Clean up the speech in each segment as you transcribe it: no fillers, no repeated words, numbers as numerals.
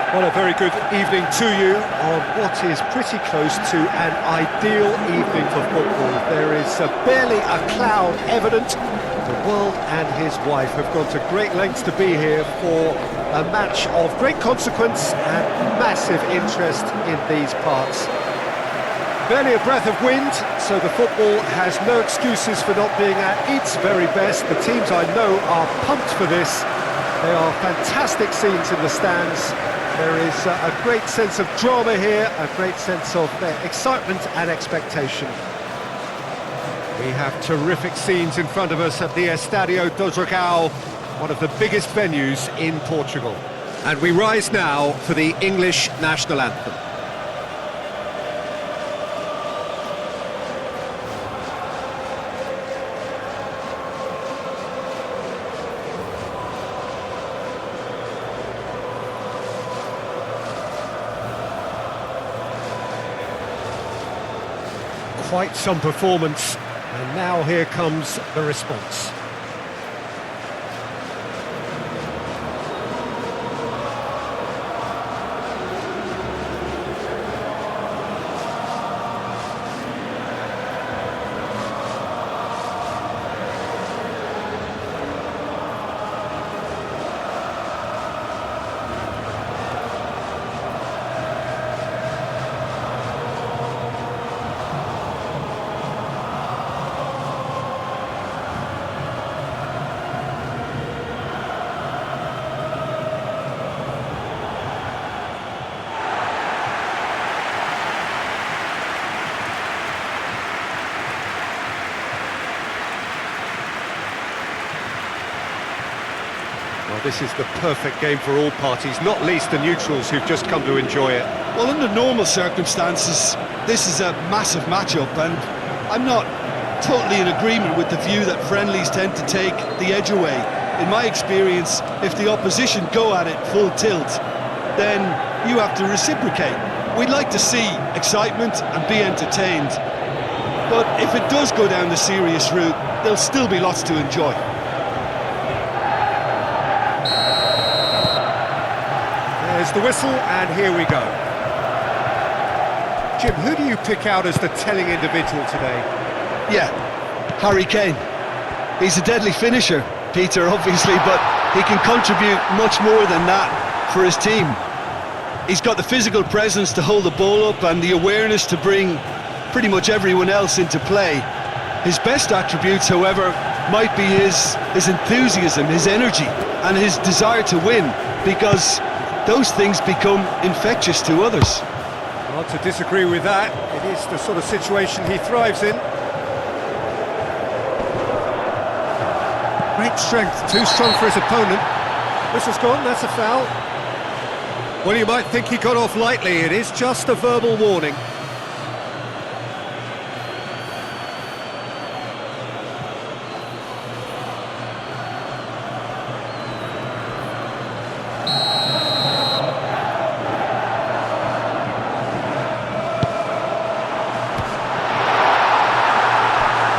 Well, a very good evening to you on what is pretty close to an ideal evening for football. There is barely a cloud evident. The world and his wife have gone to great lengths to be here for a match of great consequence and massive interest in these parts. Barely a breath of wind, so the football has no excuses for not being at its very best. The teams I know are pumped for this. They are fantastic scenes in the stands. There is a great sense of drama here, a great sense of excitement and expectation. We have terrific scenes in front of us at the Estádio do Dragão, one of the biggest venues in Portugal. And we rise now for the English national anthem. Quite some performance, and now here comes the response. Well, this is the perfect game for all parties, not least the neutrals who've just come to enjoy it. Well, under normal circumstances, this is a massive matchup, and I'm not totally in agreement with the view that friendlies tend to take the edge away. In my experience, if the opposition go at it full tilt, then you have to reciprocate. We'd like to see excitement and be entertained, but if it does go down the serious route, there'll still be lots to enjoy. There's the whistle, and here we go. Jim, who do you pick out as the telling individual today? Yeah, Harry Kane. He's a deadly finisher, Peter, obviously, but he can contribute much more than that for his team. He's got the physical presence to hold the ball up and the awareness to bring pretty much everyone else into play. His best attributes, however, might be his enthusiasm, his energy, and his desire to win, because those things become infectious to others. Hard to disagree with that. It is the sort of situation he thrives in. Great strength, too strong for his opponent. Whistle's gone, that's a foul. Well, you might think he got off lightly. It is just a verbal warning.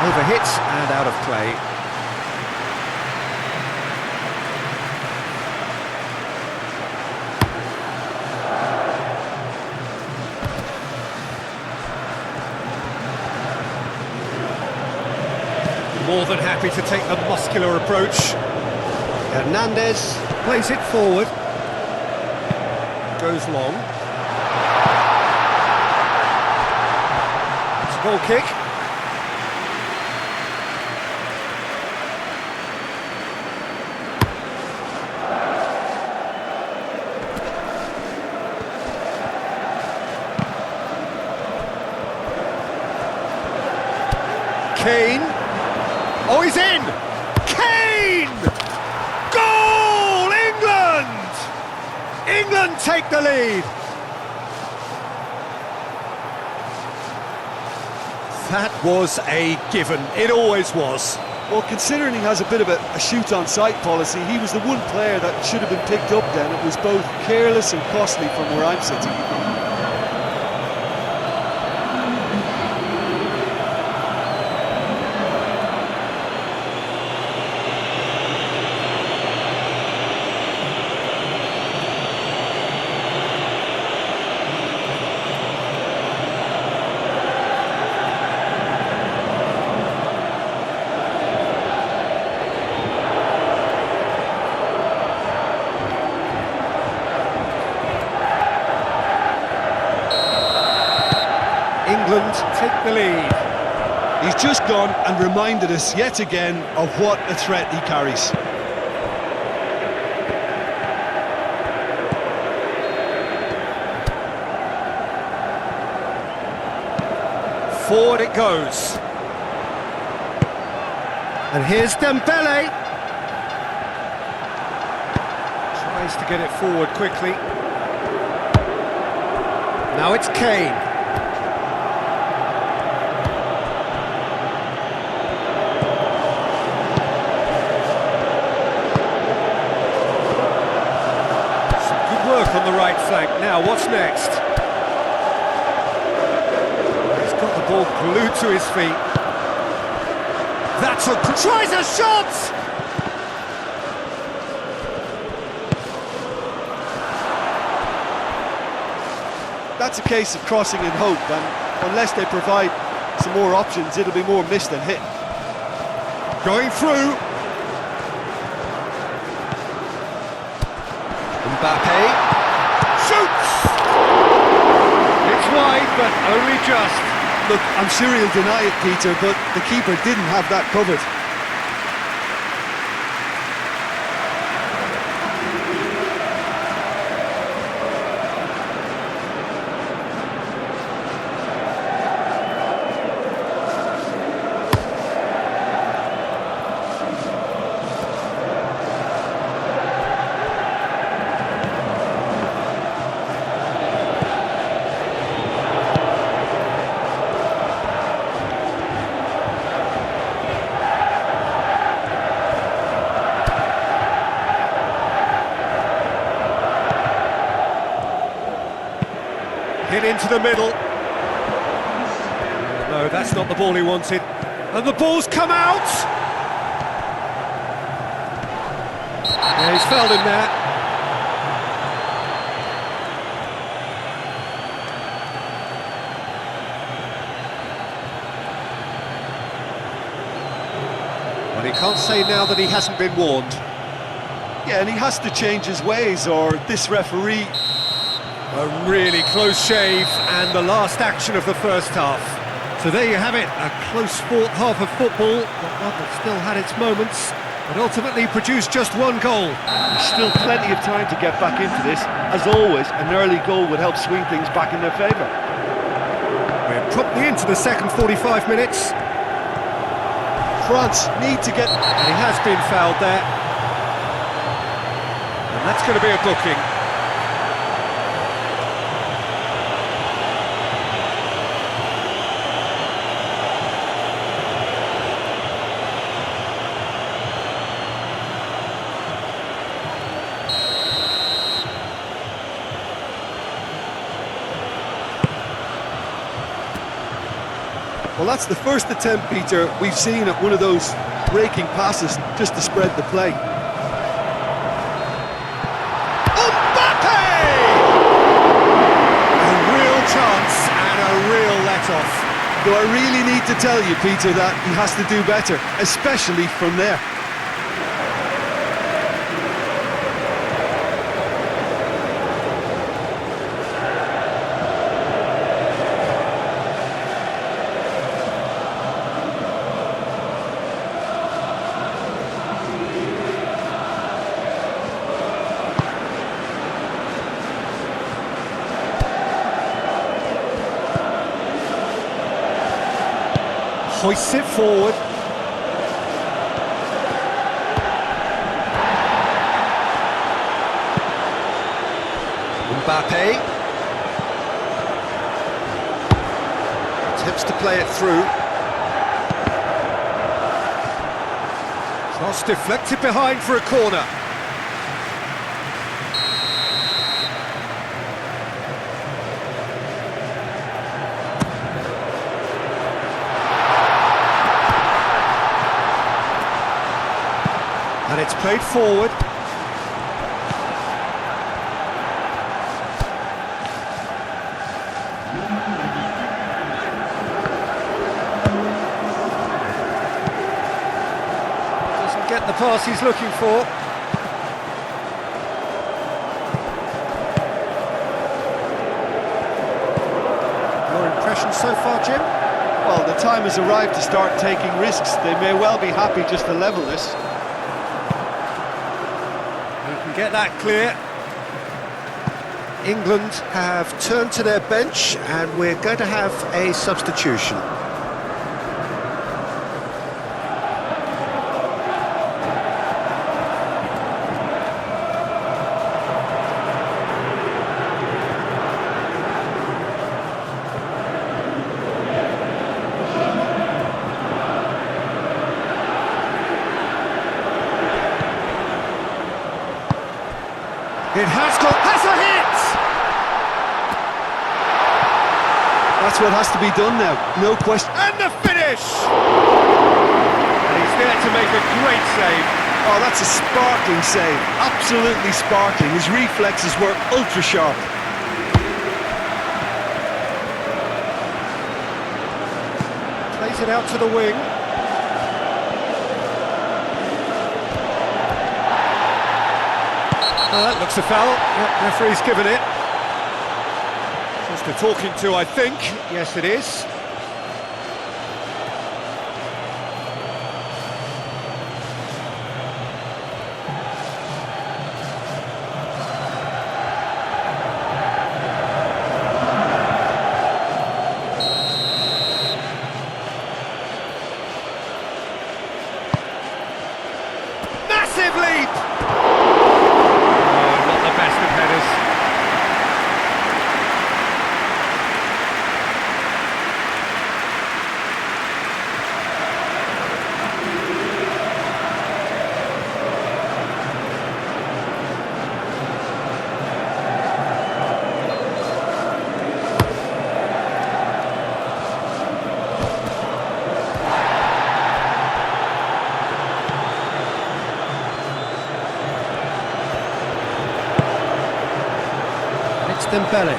Overhits and out of play. More than happy to take the muscular approach. Hernandez plays it forward. Goes long. It's a goal kick. Kane. Oh, he's in! Kane! Goal! England! England take the lead. That was a given. It always was. Well, considering he has a bit of a shoot-on-sight policy, he was the one player that should have been picked up then. It was both careless and costly from where I'm sitting. England take the lead. He's just gone and reminded us yet again of what a threat he carries. Forward it goes. And here's Dembele. Tries to get it forward quickly. Now it's Kane. Some good work on the right flank. Now what's next? He's got the ball glued to his feet. That's a... tries a shot! That's a case of crossing in hope, and unless they provide some more options, it'll be more miss than hit. Going through. Mbappe shoots! It's wide, but only just. Look, I'm sure he'll deny it, Peter, but the keeper didn't have that covered. Hit into the middle. No, that's not the ball he wanted. And the ball's come out! Yeah, he's fouled him there. Well, he can't say now that he hasn't been warned. Yeah, and he has to change his ways, or this referee... A really close shave, and the last action of the first half. So there you have it, a close fought half of football, but one that still had its moments, but ultimately produced just one goal. There's still plenty of time to get back into this. As always, an early goal would help swing things back in their favour. We're promptly into the second 45 minutes. France need to get... And he has been fouled there. And that's going to be a booking. Well, that's the first attempt, Peter, we've seen at one of those breaking passes just to spread the play. Mbappe! A real chance and a real let-off. Though I really need to tell you, Peter, that he has to do better, especially from there. Hoists it forward. Mbappe. Attempts to play it through. Cross deflected behind for a corner. And it's played forward. Doesn't get the pass he's looking for. More impression possession so far, Jim? Well, the time has arrived to start taking risks. They may well be happy just to level this. You can get that clear. England have turned to their bench and we're going to have a substitution. It has a hit! That's what has to be done now, no question. And the finish! And he's there to make a great save. Oh, that's a sparkling save, absolutely sparkling. His reflexes were ultra sharp. Plays it out to the wing. That looks a foul. Yep, referee's given it. Just a talking to, I think. Yes, it is. Massive leap! Dembele.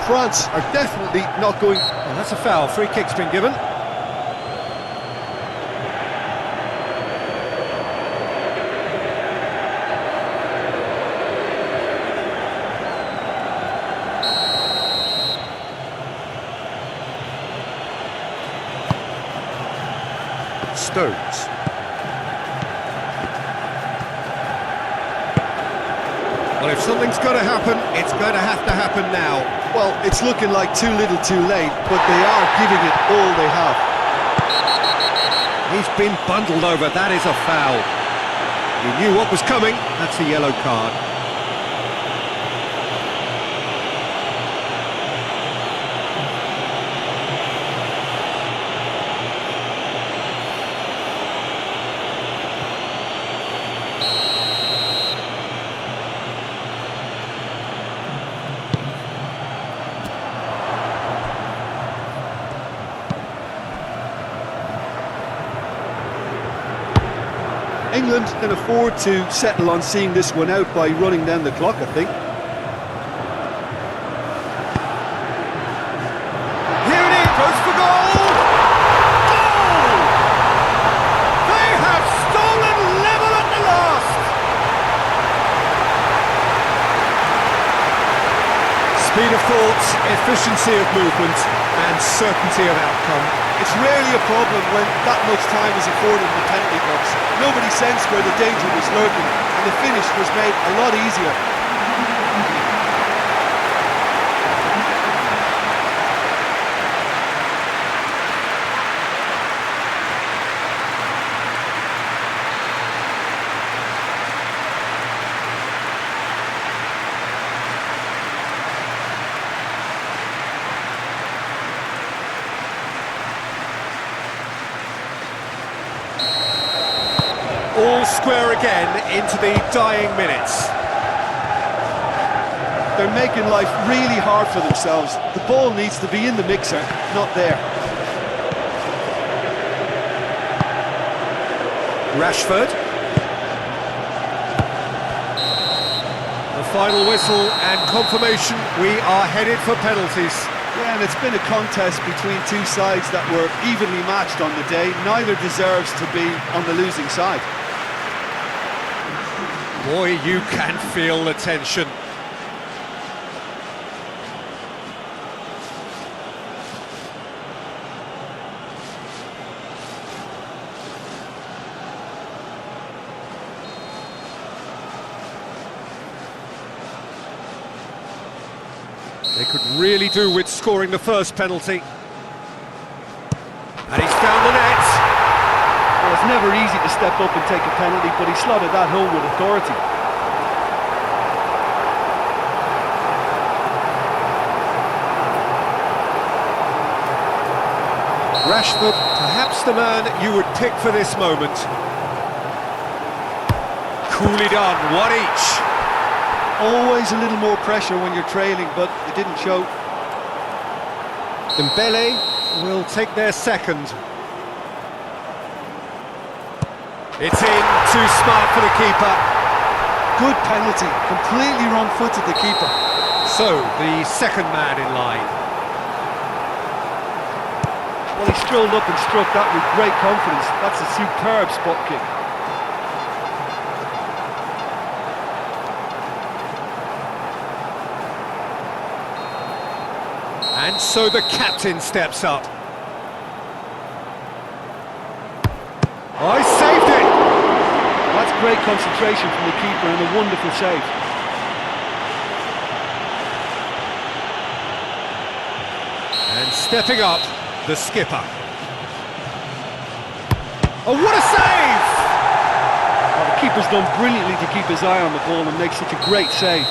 France are definitely not going... Well, that's a foul. Free kick's been given. Stones. Well, if something's got to happen, it's going to happen now. Well, it's looking like too little too late, but they are giving it all they have. He's been bundled over, that is a foul. He knew what was coming, that's a yellow card. England can afford to settle on seeing this one out by running down the clock, I think. Here it is, goes for goal! Goal! They have stolen level at the last! Speed of thought, efficiency of movement, and certainty of outcome. It's rarely a problem when that much time is afforded in the penalty box. Nobody sensed where the danger was lurking, and the finish was made a lot easier. All square again into the dying minutes. They're making life really hard for themselves. The ball needs to be in the mixer, not there. Rashford. The final whistle and confirmation, we are headed for penalties. Yeah, and it's been a contest between two sides that were evenly matched on the day. Neither deserves to be on the losing side. Boy, you can feel the tension. They could really do with scoring the first penalty. And he's found the net. Well, it's never easy to step up and take a penalty, but he slotted that home with authority. Rashford, perhaps the man you would pick for this moment. Coolly done, one each. Always a little more pressure when you're trailing, but it didn't show. Dembele will take their second. It's in, too smart for the keeper. Good penalty, completely wrong-footed the keeper. So, the second man in line. Well, he strolled up and struck that with great confidence. That's a superb spot kick. And so the captain steps up. Oh, he saved it! That's great concentration from the keeper and a wonderful save. And stepping up, the skipper. Oh, what a save! Oh, the keeper's done brilliantly to keep his eye on the ball and make such a great save.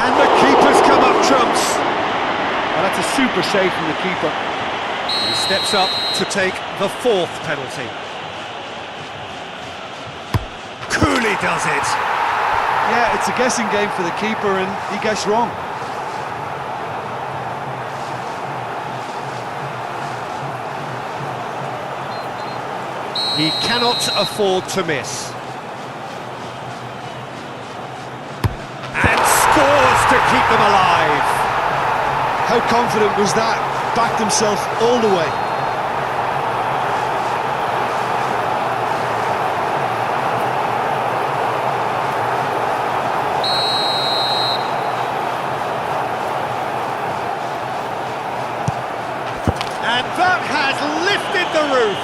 And the keeper's come up trumps. Oh, that's a super save from the keeper. He steps up to take the fourth penalty. Coolly does it. Yeah, it's a guessing game for the keeper, and he guessed wrong. He cannot afford to miss. And scores to keep them alive. How confident was that? Backed himself all the way. And that has lifted the roof.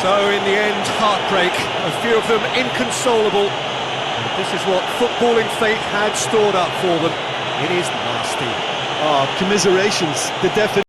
So in the end, heartbreak, a few of them inconsolable. And this is what footballing fate had stored up for them. It is nasty. Oh, commiserations. The definition.